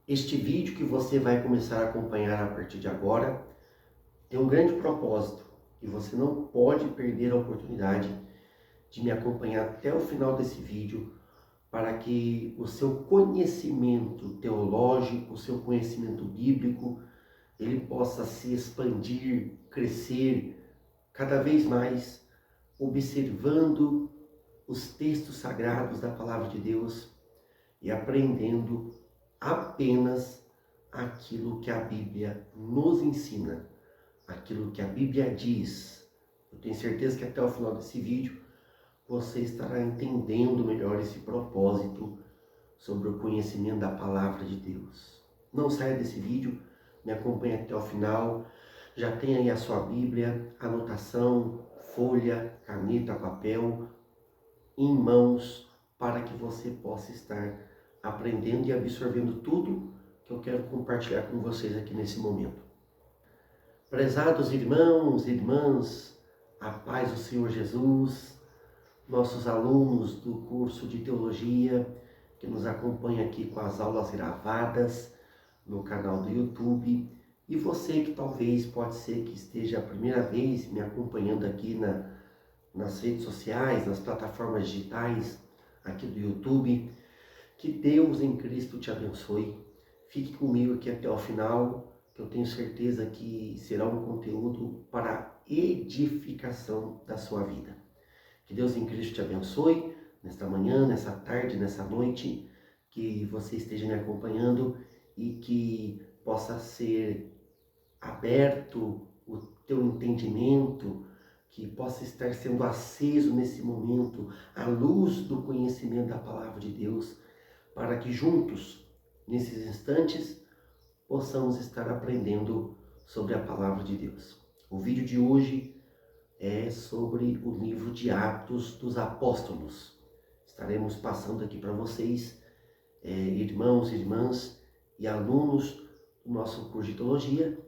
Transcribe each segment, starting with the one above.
Este vídeo que você vai começar a acompanhar a partir de agora tem um grande propósito e você não pode perder a oportunidade de me acompanhar até o final desse vídeo para que o seu conhecimento teológico, o seu conhecimento bíblico, ele possa se expandir, crescer cada vez mais, observando os textos sagrados da Palavra de Deus e aprendendo apenas aquilo que a Bíblia nos ensina, aquilo que a Bíblia diz. Eu tenho certeza que até o final desse vídeo você estará entendendo melhor esse propósito sobre o conhecimento da Palavra de Deus. Não saia desse vídeo, me acompanhe até o final. Já tem aí a sua Bíblia, anotação, folha, caneta, papel em mãos, para que você possa estar aprendendo e absorvendo tudo que eu quero compartilhar com vocês aqui nesse momento. Prezados irmãos e irmãs, a paz do Senhor Jesus, nossos alunos do curso de Teologia, que nos acompanha aqui com as aulas gravadas no canal do YouTube, e você que talvez pode ser que esteja a primeira vez me acompanhando aqui nas redes sociais, nas plataformas digitais, aqui do YouTube. Que Deus em Cristo te abençoe. Fique comigo aqui até o final, que eu tenho certeza que será um conteúdo para edificação da sua vida. Que Deus em Cristo te abençoe nesta manhã, nessa tarde, nessa noite, que você esteja me acompanhando e que possa ser aberto o teu entendimento, que possa estar sendo aceso nesse momento a luz do conhecimento da Palavra de Deus, para que juntos, nesses instantes, possamos estar aprendendo sobre a Palavra de Deus. O vídeo de hoje é sobre o livro de Atos dos Apóstolos. Estaremos passando aqui para vocês, irmãos, irmãs e alunos do nosso curso de Teologia,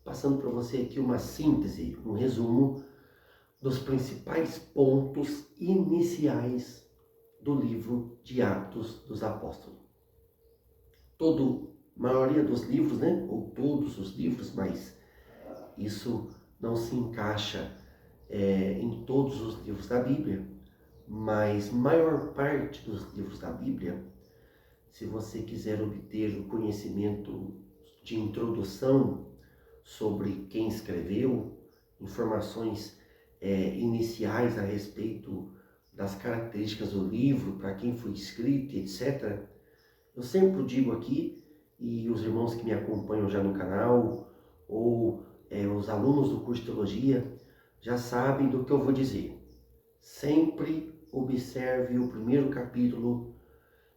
passando para você aqui uma síntese, um resumo dos principais pontos iniciais do livro de Atos dos Apóstolos. Maioria dos livros, ou todos os livros, mas isso não se encaixa em todos os livros da Bíblia, mas maior parte dos livros da Bíblia, se você quiser obter o conhecimento de introdução sobre quem escreveu, informações iniciais a respeito das características do livro, para quem foi escrito, etc. Eu sempre digo aqui, e os irmãos que me acompanham já no canal, ou os alunos do curso de Teologia, já sabem do que eu vou dizer. Sempre observe o primeiro capítulo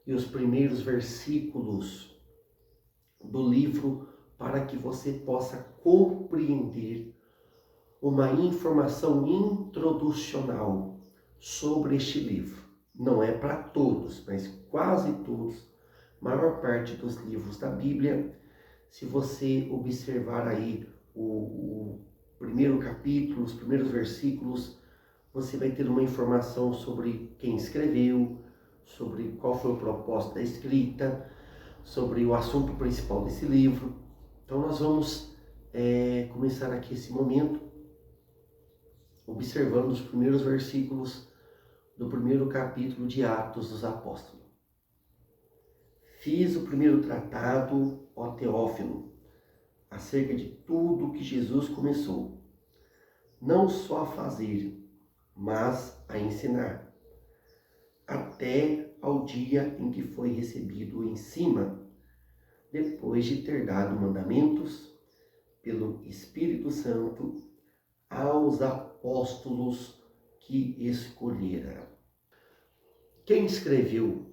e os primeiros versículos do livro para que você possa compreender uma informação introducional sobre este livro. Não é para todos, mas quase todos, maior parte dos livros da Bíblia, se você observar aí o primeiro capítulo, os primeiros versículos, você vai ter uma informação sobre quem escreveu, sobre qual foi o propósito da escrita, sobre o assunto principal desse livro. Então nós vamos começar aqui esse momento observando os primeiros versículos do primeiro capítulo de Atos dos Apóstolos. Fiz o primeiro tratado, ó Teófilo, acerca de tudo que Jesus começou, não só a fazer, mas a ensinar, até ao dia em que foi recebido em cima, depois de ter dado mandamentos pelo Espírito Santo aos apóstolos que escolhera. Quem escreveu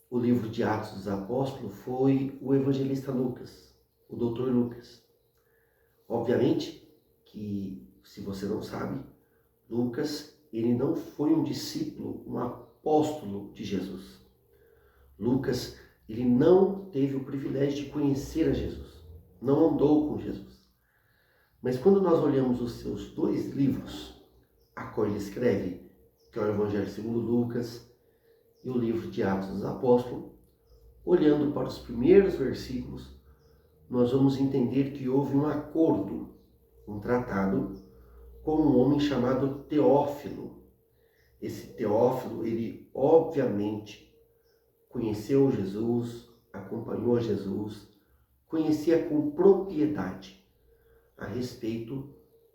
o livro de Atos dos Apóstolos foi o evangelista Lucas, o doutor Lucas. Obviamente que, se você não sabe, Lucas, ele não foi um discípulo, um apóstolo de Jesus. Lucas, ele não teve o privilégio de conhecer a Jesus, não andou com Jesus. Mas quando nós olhamos os seus dois livros, a qual ele escreve, que é o Evangelho segundo Lucas e o livro de Atos dos Apóstolos, olhando para os primeiros versículos, nós vamos entender que houve um acordo, um tratado, com um homem chamado Teófilo. Esse Teófilo, ele obviamente conheceu Jesus, acompanhou Jesus, conhecia com propriedade a respeito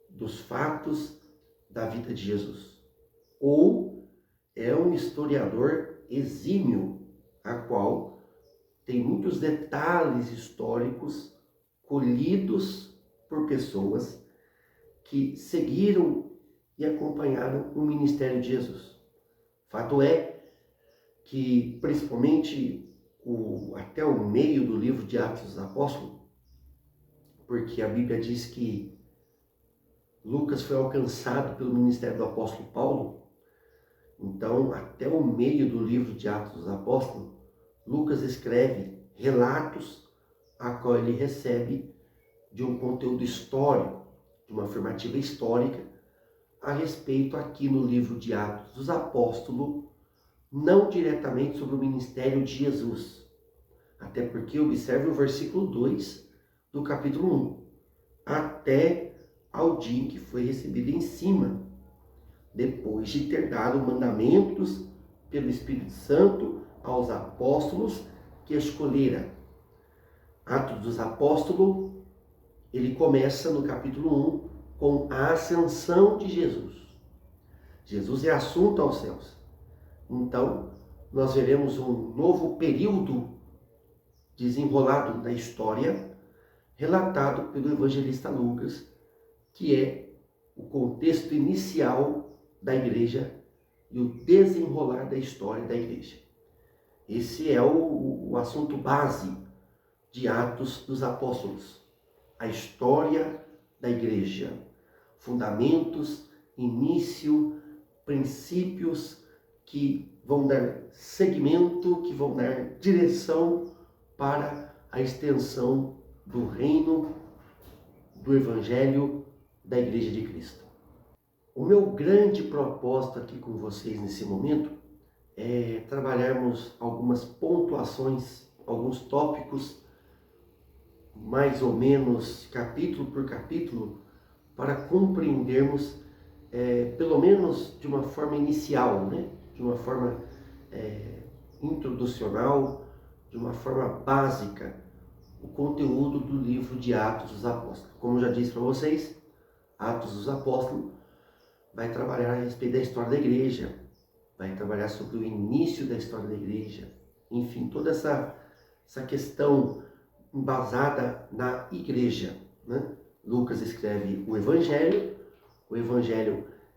dos fatos da vida de Jesus. Ou é um historiador exímio, a qual tem muitos detalhes históricos colhidos por pessoas que seguiram e acompanharam o ministério de Jesus. Fato é que, principalmente até o meio do livro de Atos dos Apóstolos, porque a Bíblia diz que Lucas foi alcançado pelo ministério do apóstolo Paulo, então até o meio do livro de Atos dos Apóstolos, Lucas escreve relatos a qual ele recebe de um conteúdo histórico, de uma afirmativa histórica a respeito aqui no livro de Atos dos Apóstolos, não diretamente sobre o ministério de Jesus. Até porque observe o versículo 2 do capítulo 1. Até ao dia em que foi recebido em cima, depois de ter dado mandamentos pelo Espírito Santo aos apóstolos que escolhera. Atos dos Apóstolos, ele começa no capítulo 1 com a ascensão de Jesus. Jesus é assunto aos céus. Então, nós veremos um novo período desenrolado da história, relatado pelo evangelista Lucas, que é o contexto inicial da igreja e o desenrolar da história da igreja. Esse é o assunto base de Atos dos Apóstolos. A história da igreja. Fundamentos, início, princípios que vão dar segmento, que vão dar direção para a extensão do reino, do evangelho da Igreja de Cristo. O meu grande propósito aqui com vocês nesse momento é trabalharmos algumas pontuações, alguns tópicos, mais ou menos capítulo por capítulo, para compreendermos, pelo menos de uma forma inicial, né? De uma forma introducional, de uma forma básica, o conteúdo do livro de Atos dos Apóstolos. Como eu já disse para vocês, Atos dos Apóstolos vai trabalhar a respeito da história da igreja, vai trabalhar sobre o início da história da igreja, enfim, toda essa questão embasada na igreja, né? Lucas escreve o Evangelho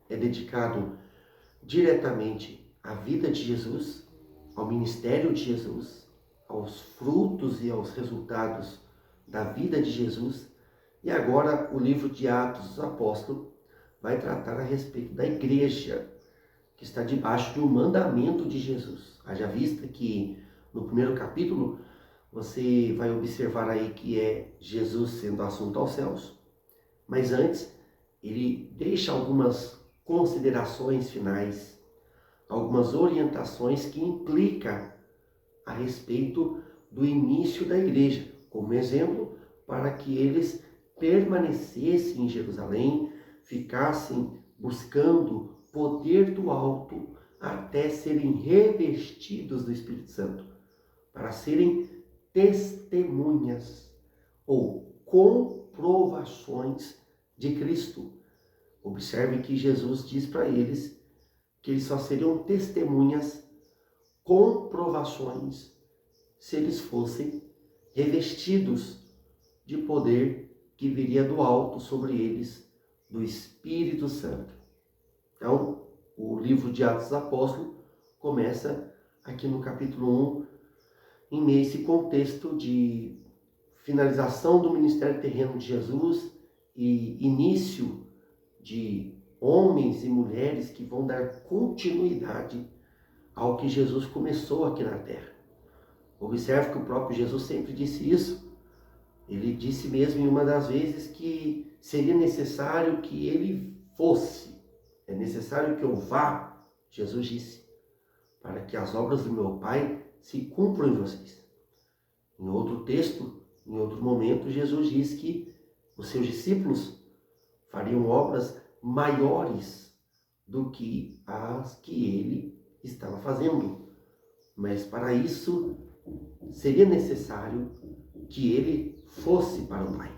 é dedicado diretamente à vida de Jesus, ao ministério de Jesus, aos frutos e aos resultados da vida de Jesus. E agora o livro de Atos dos Apóstolos vai tratar a respeito da igreja, que está debaixo de um mandamento de Jesus. Haja vista que no primeiro capítulo você vai observar aí que é Jesus sendo assunto aos céus, mas antes ele deixa algumas considerações finais, algumas orientações que implicam a respeito do início da igreja, como exemplo, para que eles permanecessem em Jerusalém, ficassem buscando poder do alto até serem revestidos do Espírito Santo, para serem testemunhas ou comprovações de Cristo. Observe que Jesus diz para eles que eles só seriam testemunhas, comprovações, se eles fossem revestidos de poder que viria do alto sobre eles, do Espírito Santo. Então, o livro de Atos dos Apóstolos começa aqui no capítulo 1, em meio a esse contexto de finalização do ministério terreno de Jesus e início de homens e mulheres que vão dar continuidade ao que Jesus começou aqui na terra. Observe que o próprio Jesus sempre disse isso. Ele disse mesmo em uma das vezes que seria necessário que ele fosse. É necessário que eu vá, Jesus disse, para que as obras do meu Pai se cumpram em vocês. Em outro texto, em outro momento, Jesus diz que os seus discípulos fariam obras maiores do que as que ele estava fazendo. Mas para isso seria necessário que ele fosse para o Pai.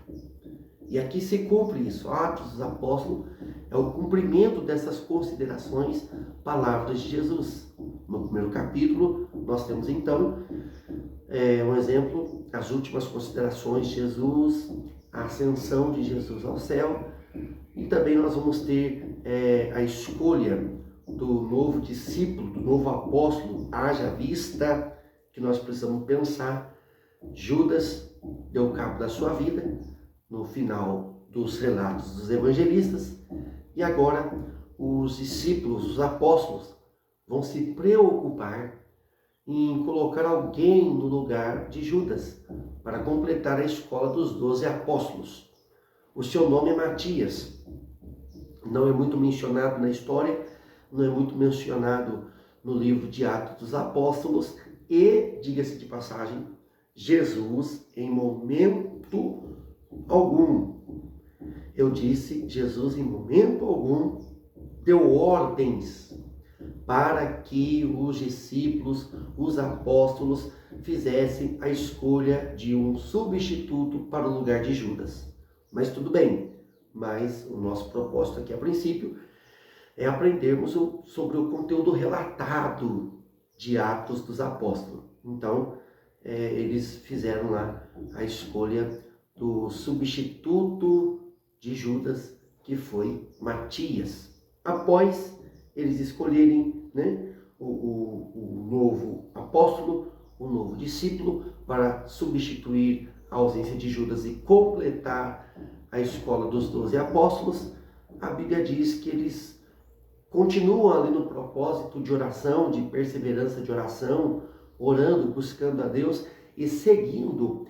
E aqui se cumpre isso. Atos dos Apóstolos é o cumprimento dessas considerações, palavras de Jesus. No primeiro capítulo, nós temos então um exemplo, as últimas considerações de Jesus, a ascensão de Jesus ao céu, e também nós vamos ter a escolha do novo discípulo, do novo apóstolo, haja vista que nós precisamos pensar. Judas deu cabo da sua vida no final dos relatos dos evangelistas, e agora os discípulos, os apóstolos, vão se preocupar em colocar alguém no lugar de Judas, para completar a escola dos 12 apóstolos. O seu nome é Matias, não é muito mencionado na história, não é muito mencionado no livro de Atos dos Apóstolos, e, diga-se de passagem, Jesus, em momento algum, eu disse, Jesus em momento algum deu ordens para que os discípulos, os apóstolos, fizessem a escolha de um substituto para o lugar de Judas. Mas tudo bem, mas o nosso propósito aqui a princípio é aprendermos sobre o conteúdo relatado de Atos dos Apóstolos. Então, eles fizeram lá a escolha do substituto de Judas, que foi Matias. Após eles escolherem, o novo apóstolo, o novo discípulo, para substituir a ausência de Judas e completar a escola dos 12 apóstolos, a Bíblia diz que eles continuam ali no propósito de oração, de perseverança de oração, orando, buscando a Deus e seguindo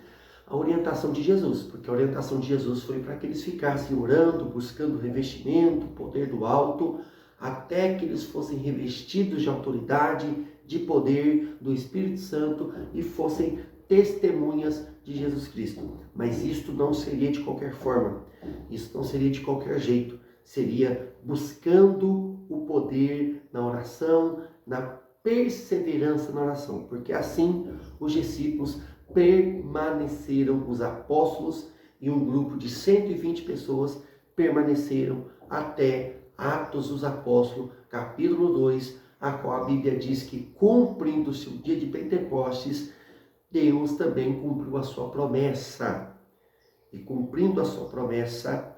a orientação de Jesus, porque a orientação de Jesus foi para que eles ficassem orando, buscando revestimento, poder do alto, até que eles fossem revestidos de autoridade, de poder do Espírito Santo e fossem testemunhas de Jesus Cristo. Mas isto não seria de qualquer forma, isso não seria de qualquer jeito, seria buscando o poder na oração, na perseverança na oração, porque assim os discípulos permaneceram, os apóstolos e um grupo de 120 pessoas permaneceram até Atos dos Apóstolos, capítulo 2, a qual a Bíblia diz que, cumprindo-se o dia de Pentecostes, Deus também cumpriu a sua promessa. E cumprindo a sua promessa,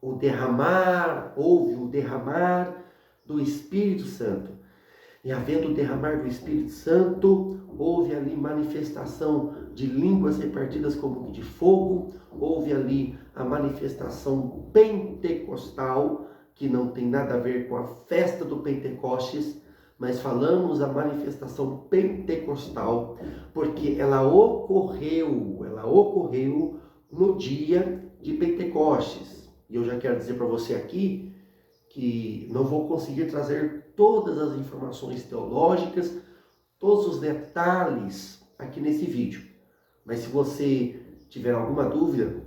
houve o derramar do Espírito Santo. E havendo o derramar do Espírito Santo, houve ali manifestação de línguas repartidas como de fogo, houve ali a manifestação pentecostal, que não tem nada a ver com a festa do Pentecostes, mas falamos a manifestação pentecostal, porque ela ocorreu no dia de Pentecostes. E eu já quero dizer para você aqui que não vou conseguir trazer todas as informações teológicas, todos os detalhes aqui nesse vídeo. Mas se você tiver alguma dúvida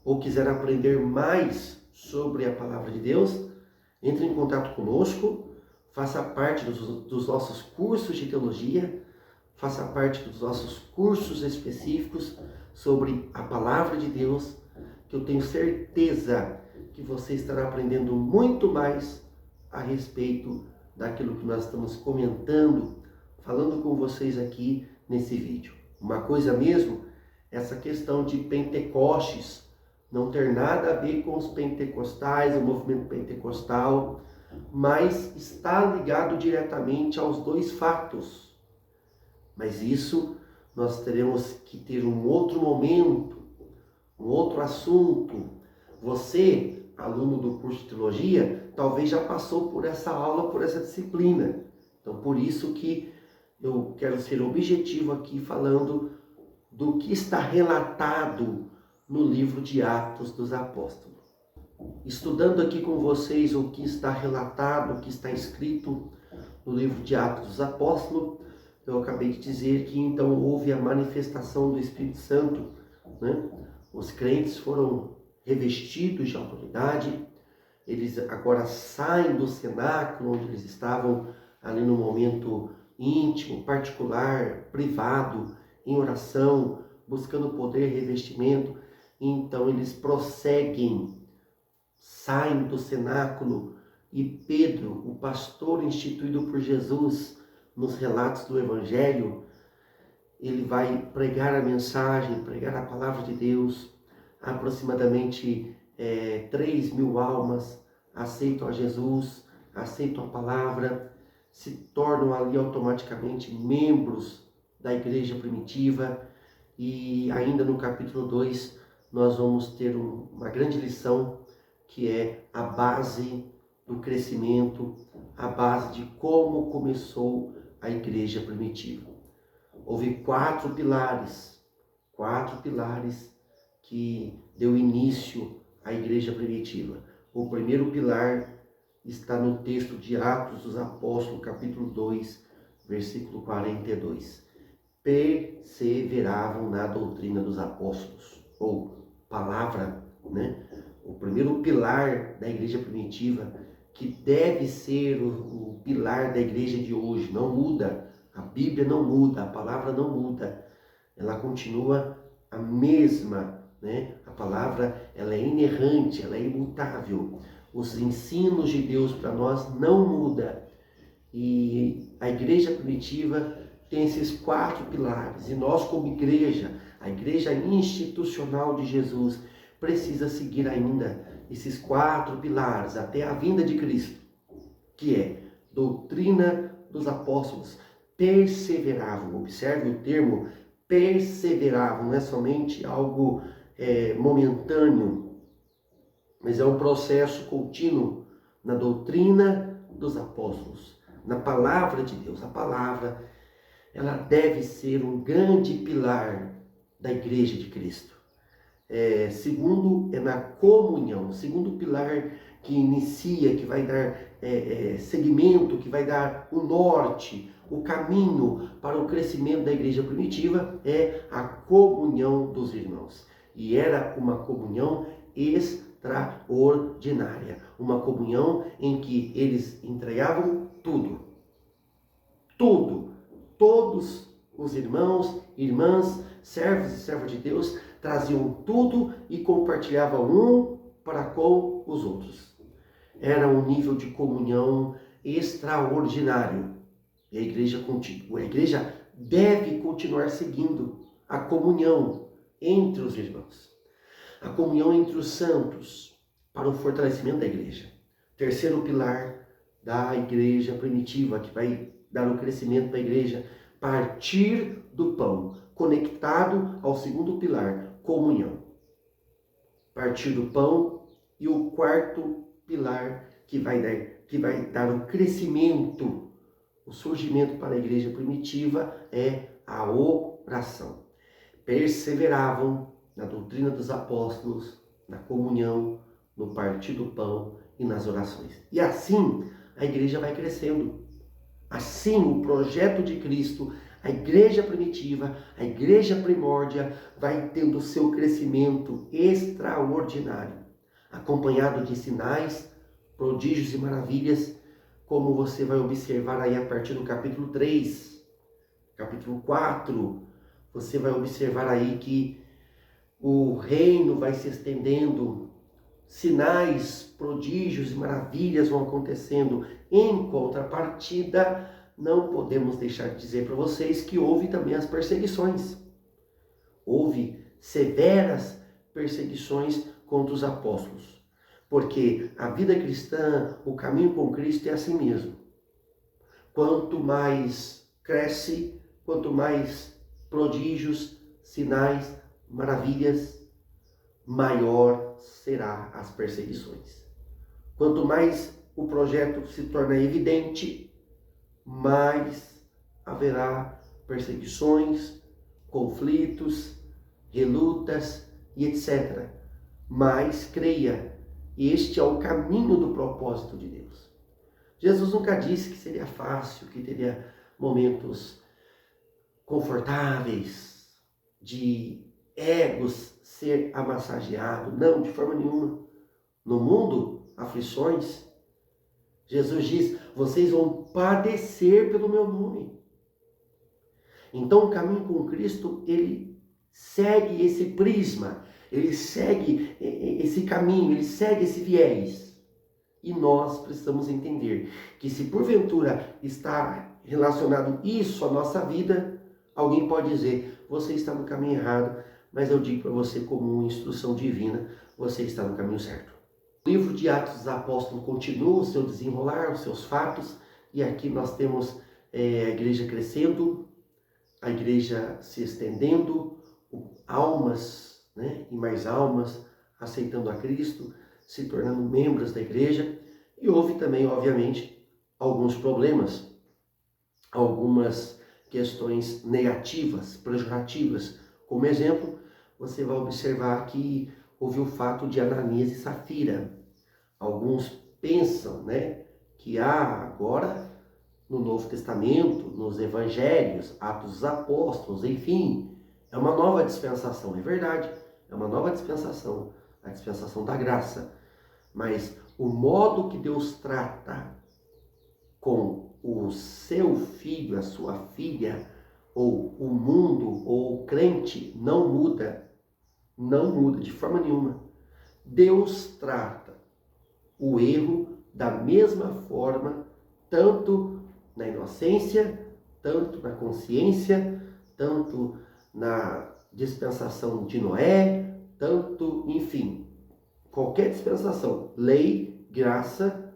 ou quiser aprender mais sobre a palavra de Deus, entre em contato conosco, faça parte dos nossos cursos de teologia, faça parte dos nossos cursos específicos sobre a palavra de Deus, que eu tenho certeza que você estará aprendendo muito mais a respeito daquilo que nós estamos comentando, falando com vocês aqui nesse vídeo. Uma coisa mesmo, essa questão de Pentecostes não ter nada a ver com os pentecostais, o movimento pentecostal, mas está ligado diretamente aos dois fatos. Mas isso nós teremos que ter um outro momento, um outro assunto. Você, aluno do curso de teologia, talvez já passou por essa aula, por essa disciplina. Então, por isso que eu quero ser objetivo aqui falando do que está relatado no livro de Atos dos Apóstolos. Estudando aqui com vocês o que está relatado, o que está escrito no livro de Atos dos Apóstolos, eu acabei de dizer que então houve a manifestação do Espírito Santo, né? Os crentes foram revestidos de autoridade, eles agora saem do cenáculo onde eles estavam ali no momento íntimo, particular, privado, em oração, buscando poder, revestimento. Então eles prosseguem, saem do cenáculo, e Pedro, o pastor instituído por Jesus nos relatos do Evangelho, ele vai pregar a mensagem, pregar a palavra de Deus. Aproximadamente 3.000 almas aceitam a Jesus, aceitam a palavra, se tornam ali automaticamente membros da igreja primitiva. E ainda no capítulo 2 nós vamos ter uma grande lição, que é a base do crescimento, a base de como começou a igreja primitiva. Houve quatro pilares que deu início à igreja primitiva. O primeiro pilar está no texto de Atos dos Apóstolos, capítulo 2, versículo 42. Perseveravam na doutrina dos apóstolos, ou palavra, né? O primeiro pilar da igreja primitiva, que deve ser o pilar da igreja de hoje, não muda. A Bíblia não muda, a palavra não muda, ela continua a mesma, né? A palavra, ela é inerrante, ela é imutável. Os ensinos de Deus para nós não mudam. E a igreja primitiva tem esses quatro pilares. E nós, como igreja, a igreja institucional de Jesus, precisa seguir ainda esses quatro pilares até a vinda de Cristo, que é doutrina dos apóstolos. Perseveravam, observe o termo perseveravam, não é somente algo momentâneo, mas é um processo contínuo na doutrina dos apóstolos, na palavra de Deus. A palavra, ela deve ser um grande pilar da igreja de Cristo. Segundo, é na comunhão. Segundo pilar que inicia, que vai dar segmento, que vai dar o norte, o caminho para o crescimento da igreja primitiva, é a comunhão dos irmãos. E era uma comunhão extraordinária, uma comunhão em que eles entregavam tudo, todos os irmãos, irmãs, servos e servas de Deus traziam tudo e compartilhavam um para com os outros. Era um nível de comunhão extraordinário. E a igreja deve continuar seguindo a comunhão entre os irmãos, a comunhão entre os santos, para o fortalecimento da igreja. Terceiro pilar da igreja primitiva, que vai dar o crescimento da igreja, partir do pão, conectado ao segundo pilar, comunhão. Partir do pão. E o quarto pilar que vai dar o crescimento, o surgimento para a igreja primitiva, é a oração. Perseveravam na doutrina dos apóstolos, na comunhão, no partir do pão e nas orações. E assim a igreja vai crescendo. Assim o projeto de Cristo, a igreja primitiva, a igreja primórdia, vai tendo seu crescimento extraordinário, acompanhado de sinais, prodígios e maravilhas, como você vai observar aí a partir do capítulo 3, capítulo 4, você vai observar aí que o reino vai se estendendo, sinais, prodígios e maravilhas vão acontecendo. Em contrapartida, não podemos deixar de dizer para vocês que houve também as perseguições. Houve severas perseguições contra os apóstolos. Porque a vida cristã, o caminho com Cristo é assim mesmo. Quanto mais cresce, quanto mais prodígios, sinais, maravilhas, maior será as perseguições. Quanto mais o projeto se torna evidente, mais haverá perseguições, conflitos, relutas e etc. Mas creia, este é o caminho do propósito de Deus. Jesus nunca disse que seria fácil, que teria momentos confortáveis, de egos ser amassageado. Não, de forma nenhuma. No mundo, aflições. Jesus diz, vocês vão padecer pelo meu nome. Então o caminho com Cristo, ele segue esse prisma, ele segue esse caminho, ele segue esse viés. E nós precisamos entender que se porventura está relacionado isso à nossa vida, alguém pode dizer, você está no caminho errado, mas eu digo para você como uma instrução divina, você está no caminho certo. O livro de Atos dos Apóstolos continua o seu desenrolar, os seus fatos, e aqui nós temos a igreja crescendo, a igreja se estendendo, almas, né, e mais almas aceitando a Cristo, se tornando membros da igreja, e houve também, obviamente, alguns problemas, algumas questões negativas, pejorativas. Como exemplo, você vai observar que houve o fato de Ananias e Safira. Alguns pensam, né, que agora no Novo Testamento, nos Evangelhos, Atos dos Apóstolos, enfim, é uma nova dispensação, é verdade, é uma nova dispensação, a dispensação da graça. Mas o modo que Deus trata com o seu filho, a sua filha, ou o mundo, ou o crente, não muda de forma nenhuma. Deus trata o erro da mesma forma, tanto na inocência, tanto na consciência, tanto na dispensação de Noé, tanto, enfim, qualquer dispensação, lei, graça,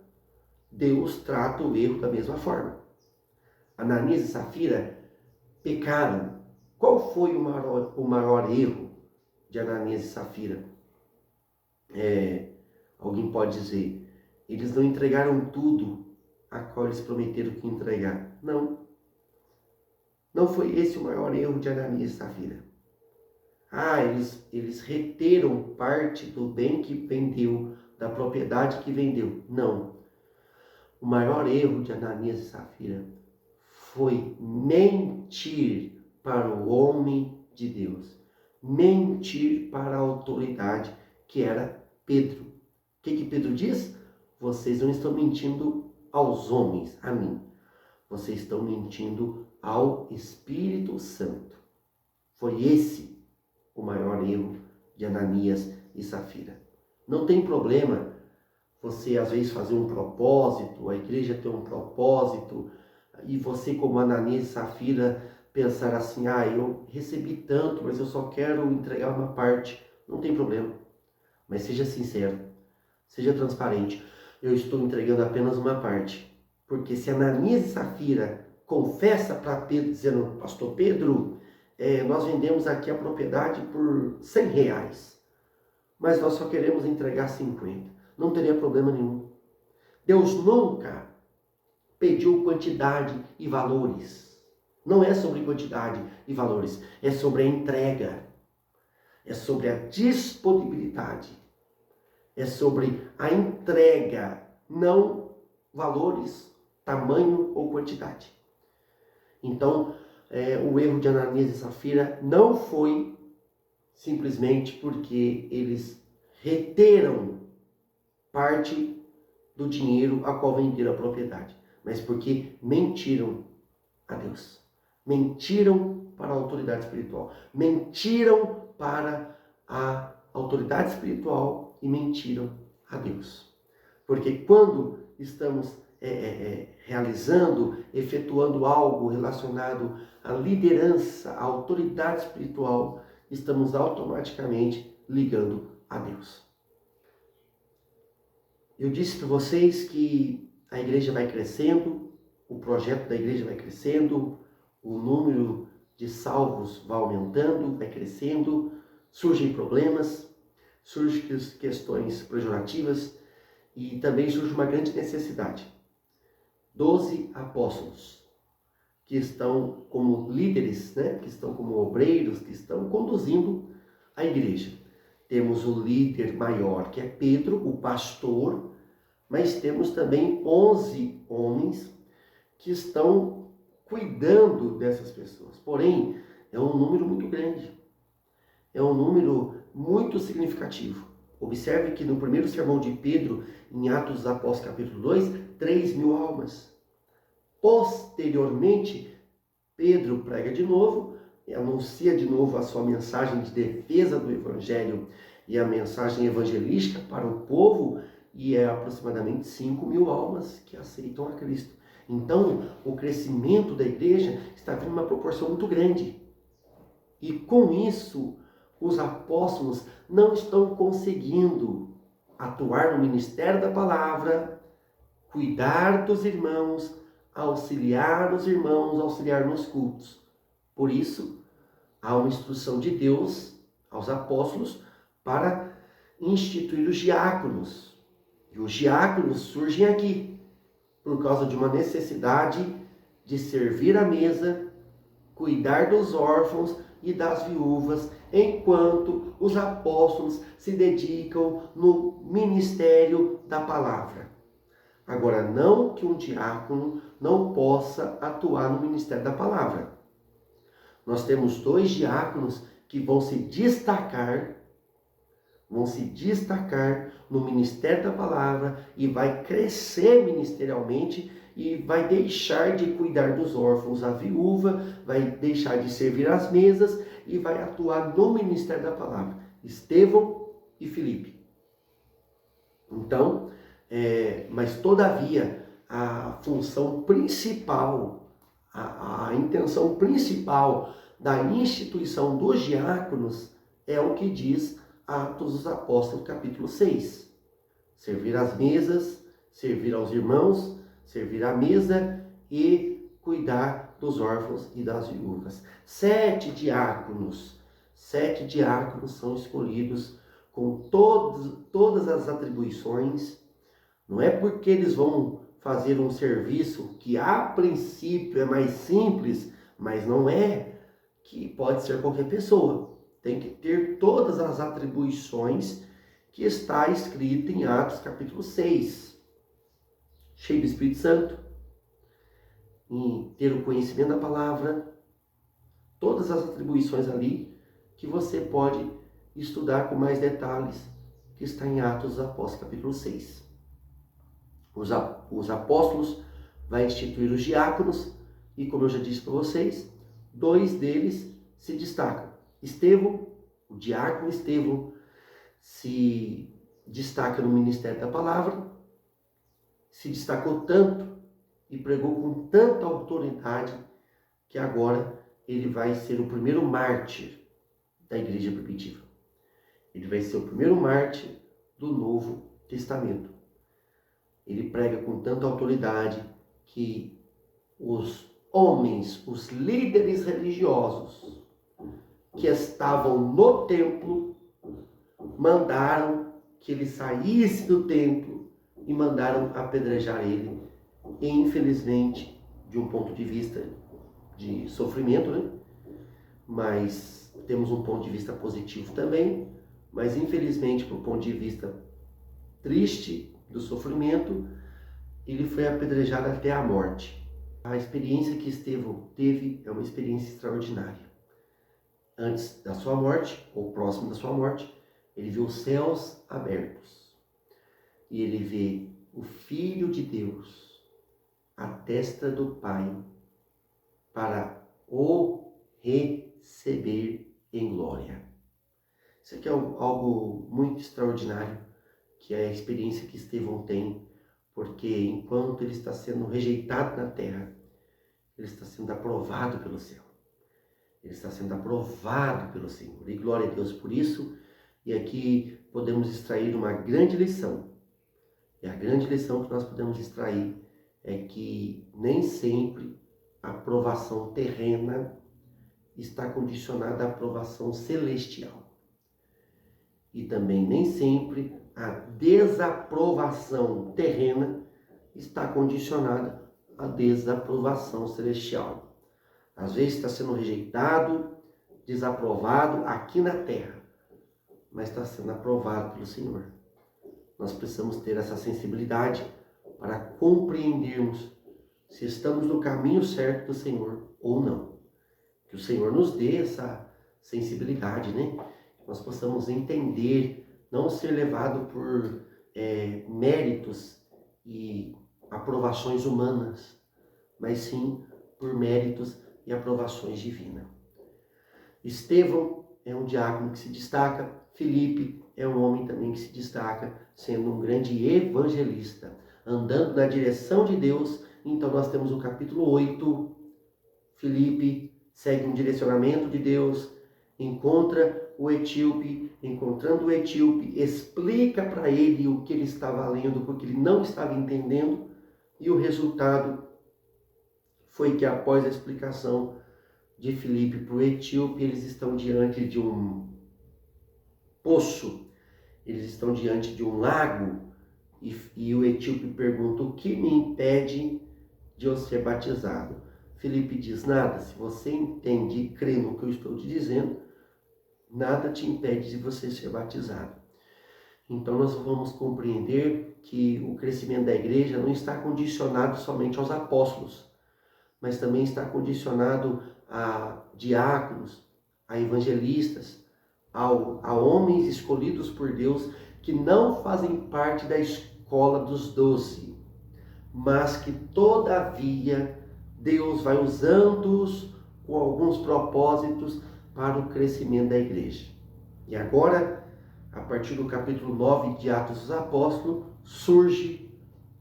Deus trata o erro da mesma forma. Ananias e Safira pecaram. Qual foi o maior erro de Ananias e Safira? Alguém pode dizer, eles não entregaram tudo a qual eles prometeram que entregar. Não. Não foi esse o maior erro de Ananias e Safira. Eles reteram parte do bem que vendeu, da propriedade que vendeu. Não. O maior erro de Ananias e Safira foi mentir para o homem de Deus. Mentir para a autoridade, que era Pedro. O que Pedro diz? Vocês não estão mentindo aos homens, a mim. Vocês estão mentindo ao Espírito Santo. Foi esse o maior erro de Ananias e Safira. Não tem problema você às vezes fazer um propósito, a igreja ter um propósito, e você como Ananias e Safira pensar assim, eu recebi tanto, mas eu só quero entregar uma parte. Não tem problema. Mas seja sincero, seja transparente. Eu estou entregando apenas uma parte. Porque se Ananias e Safira confessa para Pedro, dizendo, pastor Pedro, nós vendemos aqui a propriedade por R$100, mas nós só queremos entregar 50. Não teria problema nenhum. Deus nunca pediu quantidade e valores. Não é sobre quantidade e valores, é sobre a entrega. É sobre a disponibilidade. É sobre a entrega, não valores, tamanho ou quantidade. Então, o erro de Ananias e Safira não foi simplesmente porque eles reteram parte do dinheiro a qual venderam a propriedade, mas porque mentiram a Deus. Mentiram para a autoridade espiritual. Mentiram para a autoridade espiritual e mentiram a Deus. Porque quando estamos realizando, efetuando algo relacionado à liderança, à autoridade espiritual, estamos automaticamente ligando a Deus. Eu disse para vocês que a igreja vai crescendo, o projeto da igreja vai crescendo, o número de salvos vai aumentando, vai crescendo, surgem problemas, surgem questões pejorativas e também surge uma grande necessidade. 12 apóstolos que estão como líderes, né? Que estão como obreiros, que estão conduzindo a igreja. Temos o líder maior, que é Pedro, o pastor, mas temos também 11 homens que estão cuidando dessas pessoas. Porém, é um número muito grande. É um número muito significativo. Observe que no primeiro sermão de Pedro, em Atos dos Apóstolos capítulo 2, 3.000 almas. Posteriormente, Pedro prega de novo, e anuncia de novo a sua mensagem de defesa do Evangelho e a mensagem evangelística para o povo, e é aproximadamente 5.000 almas que aceitam a Cristo. Então, o crescimento da igreja está vindo uma proporção muito grande. E com isso, os apóstolos não estão conseguindo atuar no ministério da palavra, cuidar dos irmãos, auxiliar os irmãos, auxiliar nos cultos. Por isso, há uma instrução de Deus aos apóstolos para instituir os diáconos. E os diáconos surgem aqui por causa de uma necessidade de servir à mesa, cuidar dos órfãos e das viúvas, enquanto os apóstolos se dedicam no ministério da palavra. Agora, não que um diácono não possa atuar no ministério da palavra. Nós temos 2 diáconos que vão se destacar no ministério da palavra e vai crescer ministerialmente e vai deixar de cuidar dos órfãos, a viúva, vai deixar de servir às mesas e vai atuar no ministério da palavra. Estevão e Filipe. Então, mas todavia, a função principal, a intenção principal da instituição dos diáconos é o que diz Atos dos Apóstolos, capítulo 6. Servir às mesas, servir aos irmãos, servir à mesa e cuidar dos órfãos e das viúvas. 7 diáconos são escolhidos com todas as atribuições. Não é porque eles vão fazer um serviço que a princípio é mais simples, mas não é que pode ser qualquer pessoa. Tem que ter todas as atribuições que está escrito em Atos capítulo 6. Cheio do Espírito Santo, em ter o conhecimento da palavra, todas as atribuições ali que você pode estudar com mais detalhes, que está em Atos dos Apóstolos capítulo 6. Os apóstolos vão instituir os diáconos e, como eu já disse para vocês, 2 deles se destacam. Estevão, o diácono Estevão, se destaca no ministério da palavra, se destacou tanto e pregou com tanta autoridade que agora ele vai ser o primeiro mártir da igreja primitiva. Ele vai ser o primeiro mártir do Novo Testamento. Ele prega com tanta autoridade que os homens, os líderes religiosos que estavam no templo, mandaram que ele saísse do templo e mandaram apedrejar ele. E, infelizmente, de um ponto de vista de sofrimento, né? Mas temos um ponto de vista positivo também, mas infelizmente, por ponto de vista triste do sofrimento, ele foi apedrejado até a morte. A experiência que Estevão teve é uma experiência extraordinária. Antes da sua morte, ou próximo da sua morte, ele vê os céus abertos. E ele vê o Filho de Deus à destra do Pai para o receber em glória. Isso aqui é algo muito extraordinário, que é a experiência que Estevão tem, porque enquanto ele está sendo rejeitado na terra, ele está sendo aprovado pelo céu. Ele está sendo aprovado pelo Senhor. E glória a Deus por isso. E aqui podemos extrair uma grande lição. E a grande lição que nós podemos extrair é que nem sempre a aprovação terrena está condicionada à aprovação celestial. E também nem sempre a desaprovação terrena está condicionada à desaprovação celestial. Às vezes está sendo rejeitado, desaprovado aqui na terra, mas está sendo aprovado pelo Senhor. Nós precisamos ter essa sensibilidade para compreendermos se estamos no caminho certo do Senhor ou não. Que o Senhor nos dê essa sensibilidade, né? Que nós possamos entender, não ser levado por méritos e aprovações humanas, mas sim por méritos e aprovações divinas. Estevão é um diácono que se destaca, Filipe é um homem também que se destaca, sendo um grande evangelista, andando na direção de Deus. Então nós temos o capítulo 8, Filipe segue um direcionamento de Deus, encontra o etíope, encontrando o etíope, explica para ele o que ele estava lendo, porque ele não estava entendendo, e o resultado foi que após a explicação de Filipe para o etíope, eles estão diante de um poço, eles estão diante de um lago, e o etíope pergunta: o que me impede de eu ser batizado? Filipe diz: nada, se você entende e crê no que eu estou te dizendo, nada te impede de você ser batizado. Então nós vamos compreender que o crescimento da igreja não está condicionado somente aos apóstolos, mas também está condicionado a diáconos, a evangelistas, a homens escolhidos por Deus que não fazem parte da escola dos 12, mas que todavia Deus vai usando-os com alguns propósitos para o crescimento da igreja. E agora, a partir do capítulo 9 de Atos dos Apóstolos, surge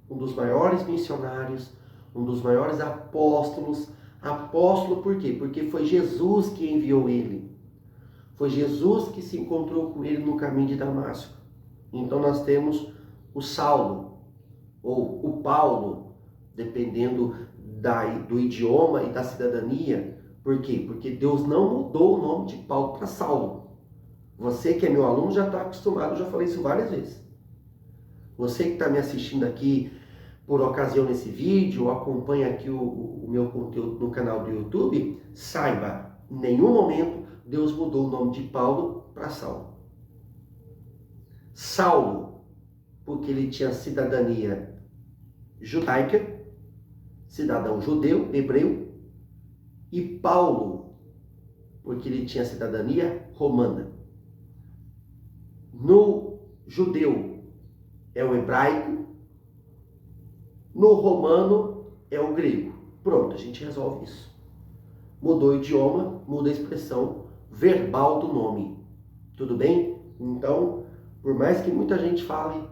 um dos maiores missionários, um dos maiores apóstolos. Apóstolo por quê? Porque foi Jesus que enviou ele. Foi Jesus que se encontrou com ele no caminho de Damasco. Então nós temos o Saulo, ou o Paulo, dependendo do idioma e da cidadania. Por quê? Porque Deus não mudou o nome de Paulo para Saulo. Você que é meu aluno já está acostumado, eu já falei isso várias vezes. Você que está me assistindo aqui por ocasião desse vídeo, ou acompanha aqui o meu conteúdo no canal do YouTube, saiba, em nenhum momento Deus mudou o nome de Paulo para Saulo. Saulo, porque ele tinha cidadania judaica, cidadão judeu, hebreu, e Paulo, porque ele tinha cidadania romana. No judeu é o hebraico, no romano é o grego. Pronto, a gente resolve isso. Mudou o idioma, muda a expressão verbal do nome. Tudo bem? Então, por mais que muita gente fale,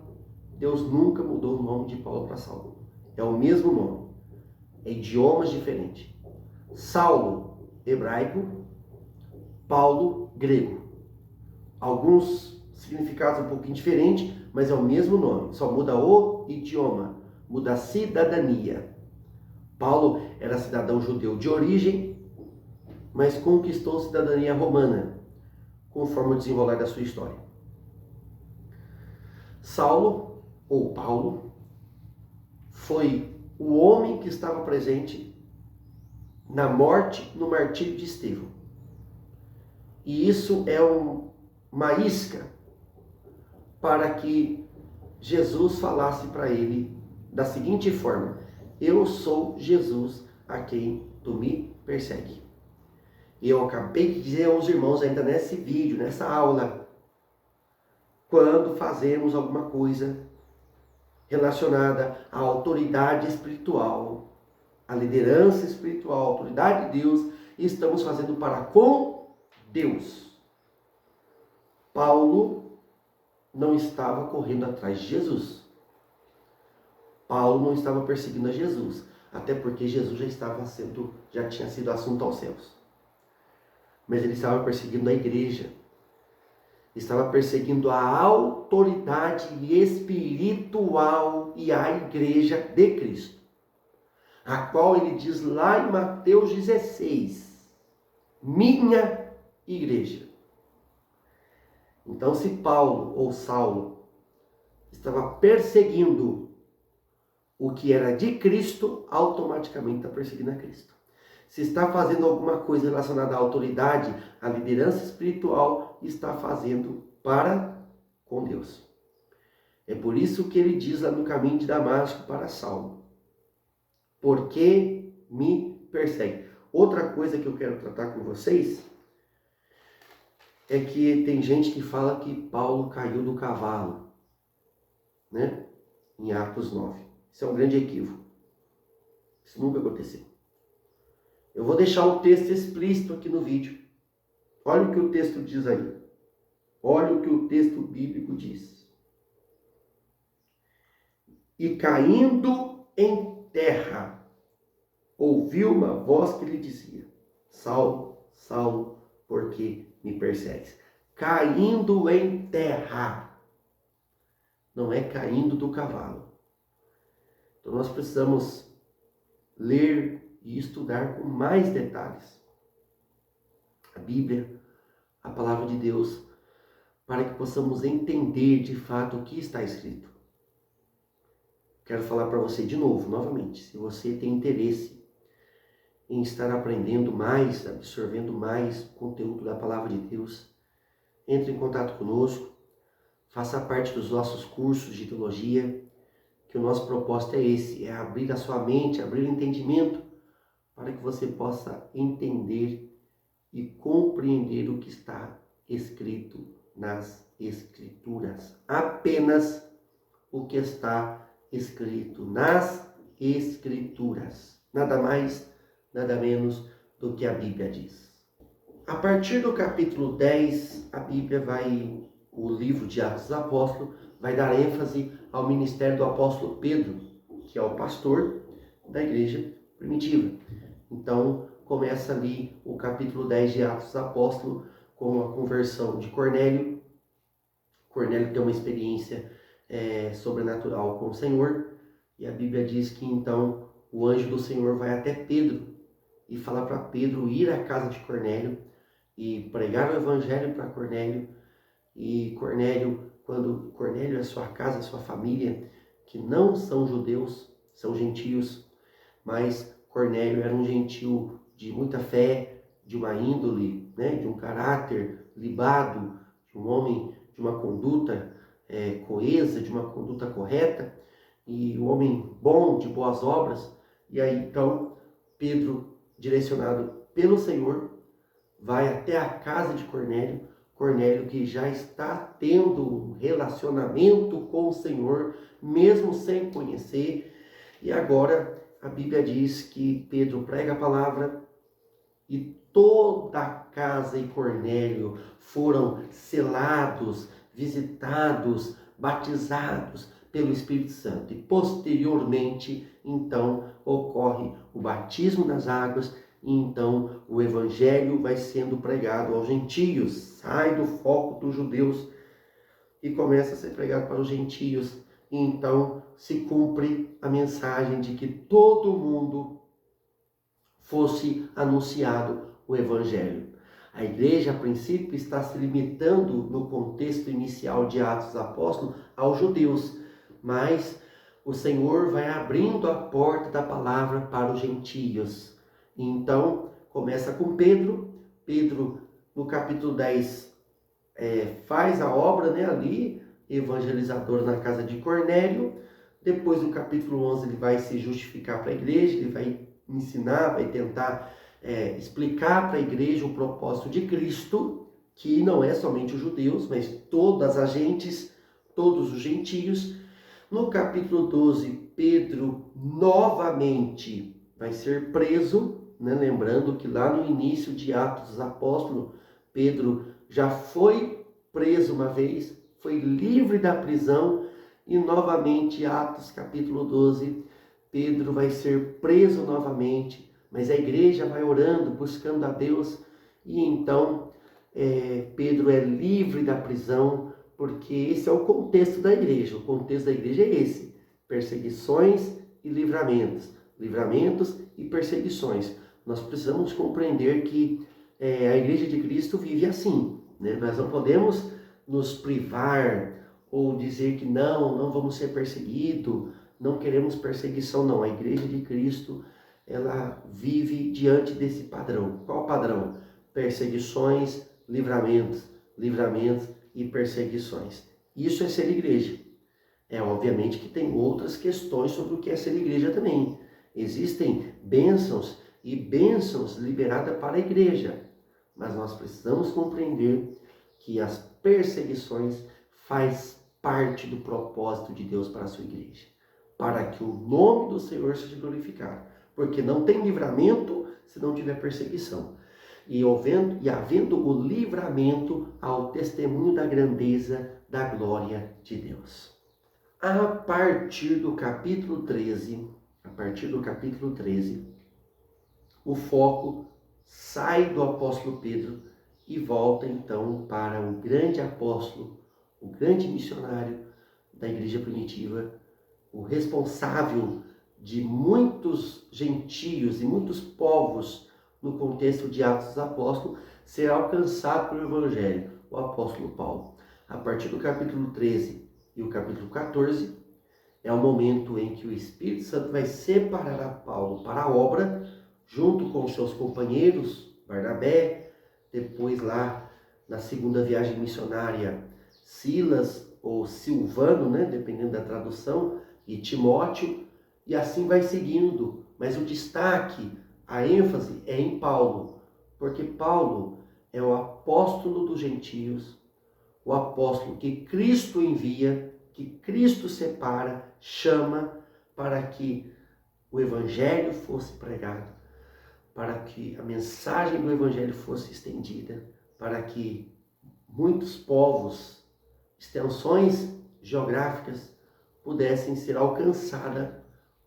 Deus nunca mudou o nome de Paulo para Saulo. É o mesmo nome. É idiomas diferentes. Saulo, hebraico. Paulo, grego. Alguns significados um pouquinho diferentes, mas é o mesmo nome. Só muda o idioma, muda a cidadania. Paulo era cidadão judeu de origem, mas conquistou cidadania romana, conforme o desenrolar da sua história. Saulo, ou Paulo, foi o homem que estava presente na morte, no martírio de Estevão. E isso é uma isca para que Jesus falasse para ele da seguinte forma: eu sou Jesus a quem tu me persegue. E eu acabei de dizer aos irmãos ainda nesse vídeo, nessa aula, quando fazemos alguma coisa relacionada à autoridade espiritual, à liderança espiritual, à autoridade de Deus, estamos fazendo para com Deus. Paulo não estava correndo atrás de Jesus. Paulo não estava perseguindo a Jesus, até porque Jesus já tinha sido assunto aos céus. Mas ele estava perseguindo a igreja. Estava perseguindo a autoridade espiritual e a igreja de Cristo, a qual ele diz lá em Mateus 16, minha igreja. Então, se Paulo ou Saulo estava perseguindo o que era de Cristo, automaticamente está perseguindo a Cristo. Se está fazendo alguma coisa relacionada à autoridade, à liderança espiritual, está fazendo para com Deus. É por isso que ele diz lá no caminho de Damasco para Saulo: porque me persegue. Outra coisa que eu quero tratar com vocês é que tem gente que fala que Paulo caiu do cavalo, né? Em Atos 9. Isso é um grande equívoco. Isso nunca aconteceu. Eu vou deixar o texto explícito aqui no vídeo. Olha o que o texto diz aí. Olha o que o texto bíblico diz. E caindo em terra, ouviu uma voz que lhe dizia: Saulo, Saulo, por que me persegues? Caindo em terra. Não é caindo do cavalo. Então nós precisamos ler e estudar com mais detalhes a Bíblia, a palavra de Deus, para que possamos entender de fato o que está escrito. Quero falar para você de novo, novamente, se você tem interesse em estar aprendendo mais, absorvendo mais conteúdo da palavra de Deus, entre em contato conosco, faça parte dos nossos cursos de teologia, que o nosso propósito é esse, é abrir a sua mente, abrir o entendimento, para que você possa entender e compreender o que está escrito nas Escrituras. Apenas o que está escrito nas Escrituras. Nada mais, nada menos do que a Bíblia diz. A partir do capítulo 10, a Bíblia o livro de Atos dos Apóstolos, vai dar ênfase ao ministério do apóstolo Pedro, que é o pastor da igreja primitiva. Então, começa ali o capítulo 10 de Atos dos Apóstolos com a conversão de Cornélio. Cornélio tem uma experiência sobrenatural com o Senhor, e a Bíblia diz que então o anjo do Senhor vai até Pedro e fala para Pedro ir à casa de Cornélio e pregar o evangelho para Cornélio. E Cornélio, quando Cornélio é sua casa, sua família, que não são judeus, são gentios, mas Cornélio era um gentio de muita fé, de uma índole, né, de um caráter libado, de um homem de uma conduta coesa, de uma conduta correta, e um homem bom, de boas obras. E aí então Pedro, direcionado pelo Senhor, vai até a casa de Cornélio. Cornélio que já está tendo um relacionamento com o Senhor, mesmo sem conhecer. E agora a Bíblia diz que Pedro prega a palavra e toda a casa e Cornélio foram selados, visitados, batizados pelo Espírito Santo. E posteriormente, então, ocorre o batismo nas águas, e então o evangelho vai sendo pregado aos gentios, sai do foco dos judeus e começa a ser pregado para os gentios. E então se cumpre a mensagem de que todo mundo fosse anunciado o evangelho. A igreja, a princípio, está se limitando no contexto inicial de Atos dos Apóstolos aos judeus, mas o Senhor vai abrindo a porta da palavra para os gentios. Então, começa com Pedro. Pedro, no capítulo 10, faz a obra, né, ali, evangelizador na casa de Cornélio. Depois, no capítulo 11, ele vai se justificar para a igreja, ele vai ensinar, vai tentar explicar para a igreja o propósito de Cristo, que não é somente os judeus, mas todas as gentes, todos os gentios. No capítulo 12, Pedro novamente vai ser preso, né? Lembrando que lá no início de Atos dos Apóstolos, Pedro já foi preso uma vez, foi livre da prisão, e novamente, Atos capítulo 12, Pedro vai ser preso novamente, mas a igreja vai orando, buscando a Deus, e então Pedro é livre da prisão, porque esse é o contexto da igreja. O contexto da igreja é esse: perseguições e livramentos, livramentos e perseguições. Nós precisamos compreender que a igreja de Cristo vive assim, né? Nós não podemos nos privar ou dizer que não vamos ser perseguidos, não queremos perseguição, não. A igreja de Cristo, ela vive diante desse padrão. Qual padrão? Perseguições, livramentos e perseguições. Isso é ser igreja. Obviamente que tem outras questões sobre o que é ser igreja também. Existem bênçãos e bênçãos liberadas para a igreja, mas nós precisamos compreender que as perseguições faz parte do propósito de Deus para a sua igreja, para que o nome do Senhor seja glorificado, porque não tem livramento se não tiver perseguição. E havendo o livramento ao testemunho da grandeza da glória de Deus. A partir do capítulo 13, o foco sai do apóstolo Pedro e volta então para o grande apóstolo, o grande missionário da igreja primitiva, o responsável de muitos gentios e muitos povos no contexto de Atos dos Apóstolos, ser alcançado pelo Evangelho, o apóstolo Paulo. A partir do capítulo 13 e o capítulo 14, é o momento em que o Espírito Santo vai separar a Paulo para a obra, junto com seus companheiros, Barnabé, depois lá na segunda viagem missionária, Silas ou Silvano, dependendo da tradução, e Timóteo, e assim vai seguindo. Mas o destaque, a ênfase é em Paulo, porque Paulo é o apóstolo dos gentios, o apóstolo que Cristo envia, que Cristo separa, chama para que o evangelho fosse pregado, para que a mensagem do evangelho fosse estendida, para que muitos povos, extensões geográficas pudessem ser alcançadas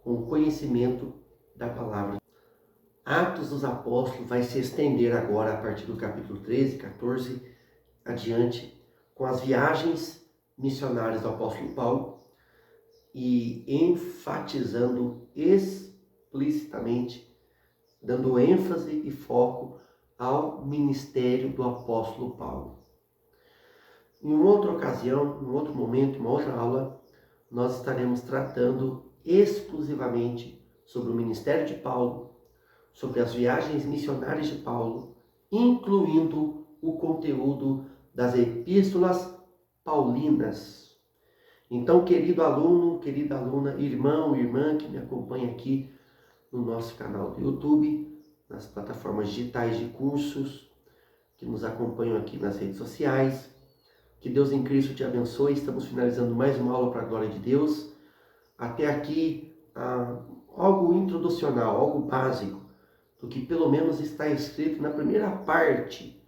com o conhecimento da palavra. Atos dos Apóstolos vai se estender agora a partir do capítulo 13, 14 adiante, com as viagens missionárias do apóstolo Paulo e enfatizando explicitamente, dando ênfase e foco ao ministério do apóstolo Paulo. Em uma outra ocasião, em um outro momento, uma outra aula, nós estaremos tratando exclusivamente sobre o ministério de Paulo, sobre as viagens missionárias de Paulo, incluindo o conteúdo das epístolas paulinas. Então, querido aluno, querida aluna, irmão, irmã que me acompanha aqui no nosso canal do YouTube, nas plataformas digitais de cursos, que nos acompanham aqui nas redes sociais, que Deus em Cristo te abençoe. Estamos finalizando mais uma aula para a glória de Deus. Até aqui, algo introducional, algo básico, do que pelo menos está escrito na primeira parte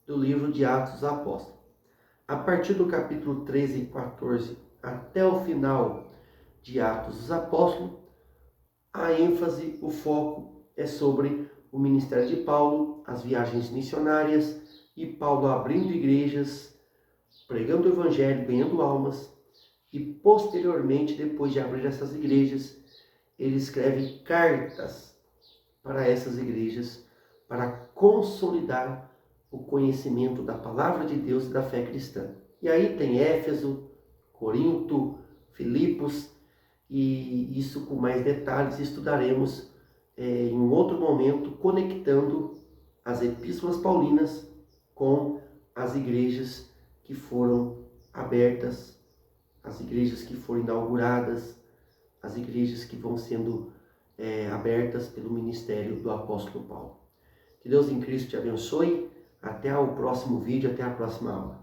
do livro de Atos dos Apóstolos. A partir do capítulo 13 e 14 até o final de Atos dos Apóstolos, a ênfase, o foco é sobre o ministério de Paulo, as viagens missionárias e Paulo abrindo igrejas, pregando o evangelho, ganhando almas, e posteriormente, depois de abrir essas igrejas, ele escreve cartas para essas igrejas para consolidar o conhecimento da palavra de Deus e da fé cristã. E aí tem Éfeso, Corinto, Filipos, e isso com mais detalhes estudaremos em um outro momento, conectando as epístolas paulinas com as igrejas que foram abertas, as igrejas que foram inauguradas, as igrejas que vão sendo abertas pelo ministério do apóstolo Paulo. Que Deus em Cristo te abençoe. Até o próximo vídeo, até a próxima aula.